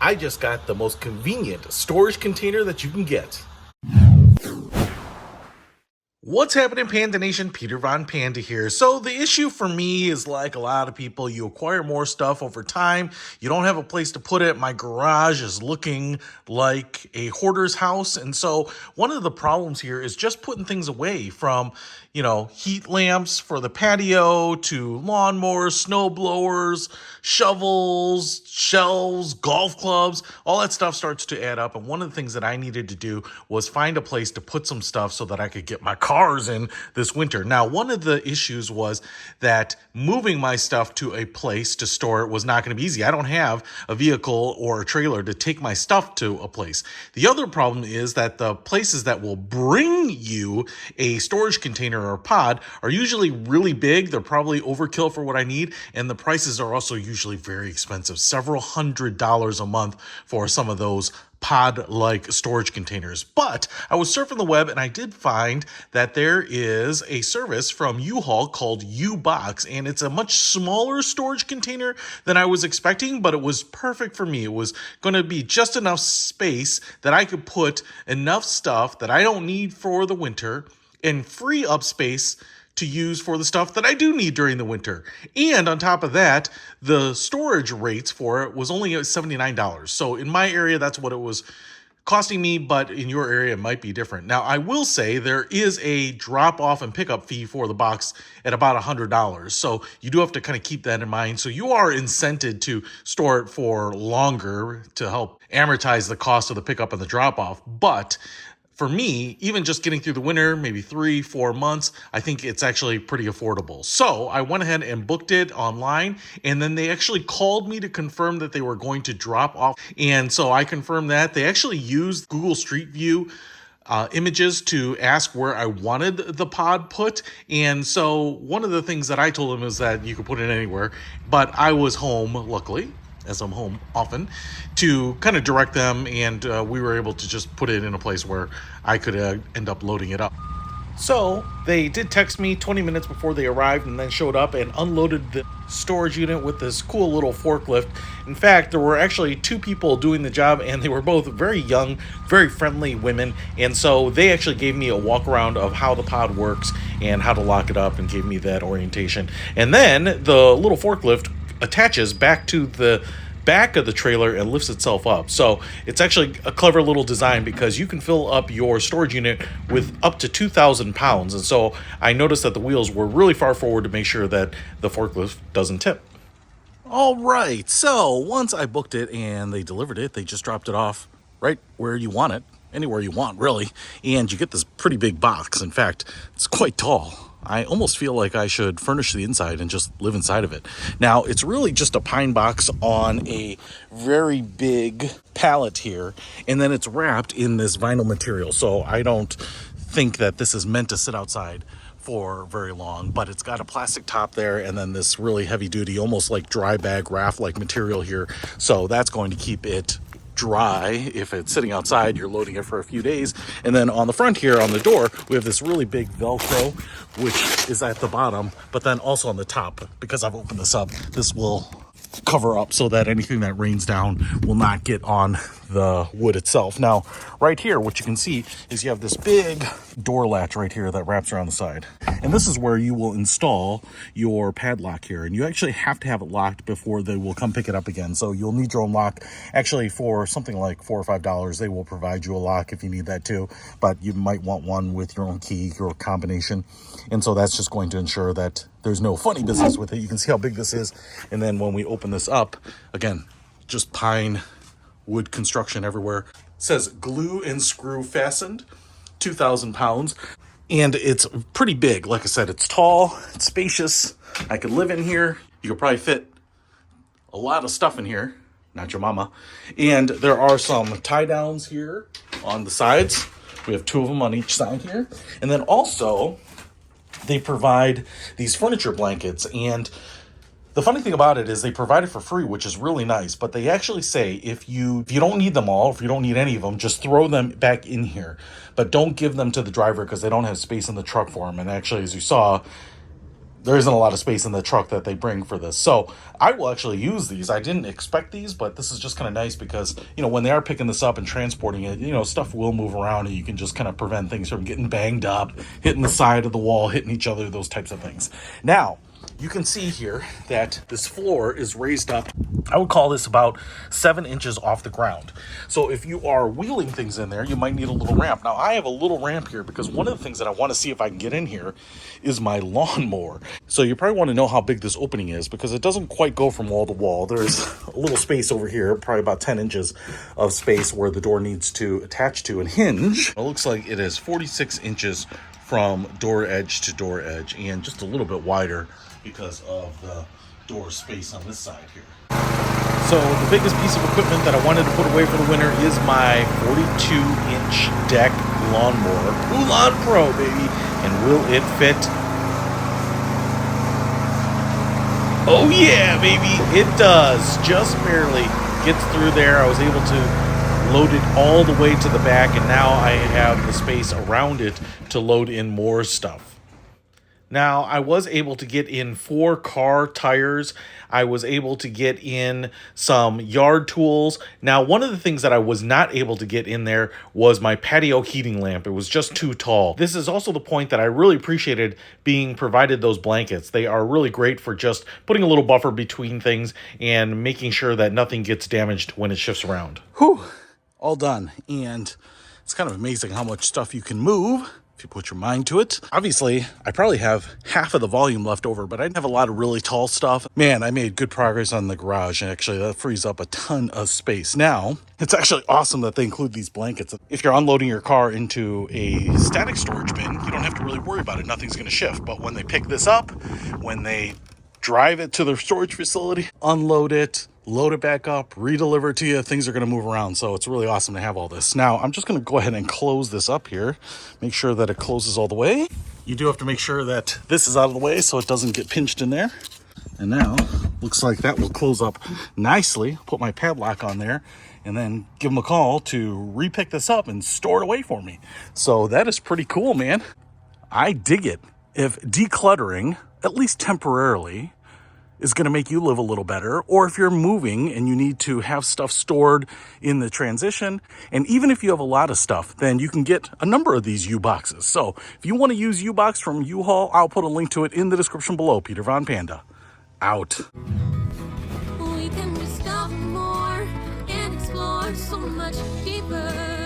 I just got the most convenient storage container that you can get. What's happening, Panda Nation? Peter Von Panda here. So the issue for me is, like a lot of people, you acquire more stuff over time. You don't have a place to put it. My garage is looking like a hoarder's house. And so one of the problems here is just putting things away, from, heat lamps for the patio to lawnmowers, snow blowers, shovels, shelves, golf clubs. All that stuff starts to add up. And one of the things that I needed to do was find a place to put some stuff so that I could get my cars in this winter. Now, one of the issues was that moving my stuff to a place to store it was not going to be easy. I don't have a vehicle or a trailer to take my stuff to a place. The other problem is that the places that will bring you a storage container or pod are usually really big. They're probably overkill for what I need, and the prices are also usually very expensive, several $100s a month for some of those pod-like storage containers. But I was surfing the web and I did find that there is a service from UHaul called U-Box, and it's a much smaller storage container than I was expecting, but it was perfect for me. It was going to be just enough space that I could put enough stuff that I don't need for the winter and free up space to use for the stuff that I do need during the winter. And on top of that, the storage rates for it was only $79. So in my area, that's what it was costing me, but in your area, it might be different. Now, I will say there is a drop-off and pickup fee for the box at about $100. So you do have to kind of keep that in mind. So you are incented to store it for longer to help amortize the cost of the pickup and the drop-off. But for me, even just getting through the winter, maybe 3-4 months, I think it's actually pretty affordable. So I went ahead and booked it online, and then they actually called me to confirm that they were going to drop off. And so I confirmed that. They actually used Google Street View images to ask where I wanted the pod put. And so one of the things that I told them is that you could put it anywhere, but I was home, luckily, as I'm home often, to kind of direct them, and we were able to just put it in a place where I could end up loading it up. So they did text me 20 minutes before they arrived, and then showed up and unloaded the storage unit with this cool little forklift. In fact, there were actually 2 people doing the job, and they were both very young, very friendly women. And so they actually gave me a walk around of how the pod works and how to lock it up, and gave me that orientation. And then the little forklift attaches back to the back of the trailer and lifts itself up. So it's actually a clever little design, because you can fill up your storage unit with up to 2,000 pounds. And so I noticed that the wheels were really far forward to make sure that the forklift doesn't tip. All right, so once I booked it and they delivered it, they just dropped it off right where you want it, anywhere you want, really. And you get this pretty big box. In fact, it's quite tall. I almost feel like I should furnish the inside and just live inside of it. Now, it's really just a pine box on a very big pallet here, and then it's wrapped in this vinyl material. So I don't think that this is meant to sit outside for very long, but it's got a plastic top there, and then this really heavy duty, almost like dry bag raft like material here. So that's going to keep it dry. If it's sitting outside, you're loading it for a few days. And then on the front here, on the door, we have this really big Velcro, which is at the bottom, but then also on the top. Because I've opened this up, this will cover up so that anything that rains down will not get on the wood itself. Now, right here, what you can see is you have this big door latch right here that wraps around the side. And this is where you will install your padlock here. And you actually have to have it locked before they will come pick it up again. So you'll need your own lock. Actually, for something like $4 or $5, they will provide you a lock if you need that too. But you might want one with your own key, your combination. And so that's just going to ensure that there's no funny business with it. You can see how big this is. And then when we open this up, again, just pine wood construction everywhere. It says glue and screw fastened, 2,000 pounds. And it's pretty big. Like I said, it's tall, it's spacious. I could live in here. You could probably fit a lot of stuff in here. Not your mama. And there are some tie downs here on the sides. We have 2 of them on each side here. And then also, they provide these furniture blankets. And the funny thing about it is they provide it for free, which is really nice. But they actually say if you don't need them all, if you don't need any of them, just throw them back in here. But don't give them to the driver because they don't have space in the truck for them. And actually, as you saw, there isn't a lot of space in the truck that they bring for this. So I will actually use these. I didn't expect these, but this is just kind of nice because, when they are picking this up and transporting it, stuff will move around and you can just kind of prevent things from getting banged up, hitting the side of the wall, hitting each other, those types of things. Now, you can see here that this floor is raised up. I would call this about 7 inches off the ground. So if you are wheeling things in there, you might need a little ramp. Now, I have a little ramp here because one of the things that I want to see if I can get in here is my lawnmower. So you probably want to know how big this opening is because it doesn't quite go from wall to wall. There's a little space over here, probably about 10 inches of space where the door needs to attach to and hinge. It looks like it is 46 inches from door edge to door edge and just a little bit wider because of the door space on this side here. So the biggest piece of equipment that I wanted to put away for the winter is my 42-inch deck lawnmower. Ulan Pro, baby. And will it fit? Oh yeah, baby. It does. Just barely gets through there. I was able to load it all the way to the back, and now I have the space around it to load in more stuff. Now, I was able to get in 4 car tires. I was able to get in some yard tools. Now, one of the things that I was not able to get in there was my patio heating lamp. It was just too tall. This is also the point that I really appreciated being provided those blankets. They are really great for just putting a little buffer between things and making sure that nothing gets damaged when it shifts around. Whew, all done. And it's kind of amazing how much stuff you can move if you put your mind to it. Obviously, I probably have half of the volume left over, but I didn't have a lot of really tall stuff. Man, I made good progress on the garage, and actually that frees up a ton of space. Now, it's actually awesome that they include these blankets. If you're unloading your car into a static storage bin, you don't have to really worry about it. Nothing's going to shift. But when they pick this up, when they drive it to their storage facility, unload it, load it back up, redeliver it to you, things are going to move around. So it's really awesome to have all this. Now, I'm just going to go ahead and close this up here. Make sure that it closes all the way. You do have to make sure that this is out of the way so it doesn't get pinched in there. And now, looks like that will close up nicely. Put my padlock on there and then give them a call to repick this up and store it away for me. So that is pretty cool, man. I dig it. If decluttering, at least temporarily, is going to make you live a little better, or if you're moving and you need to have stuff stored in the transition, and even if you have a lot of stuff, then you can get a number of these U-boxes. So if you want to use U-box from UHaul, I'll put a link to it in the description below. Peter Von Panda, out. We can discover more and explore so much deeper.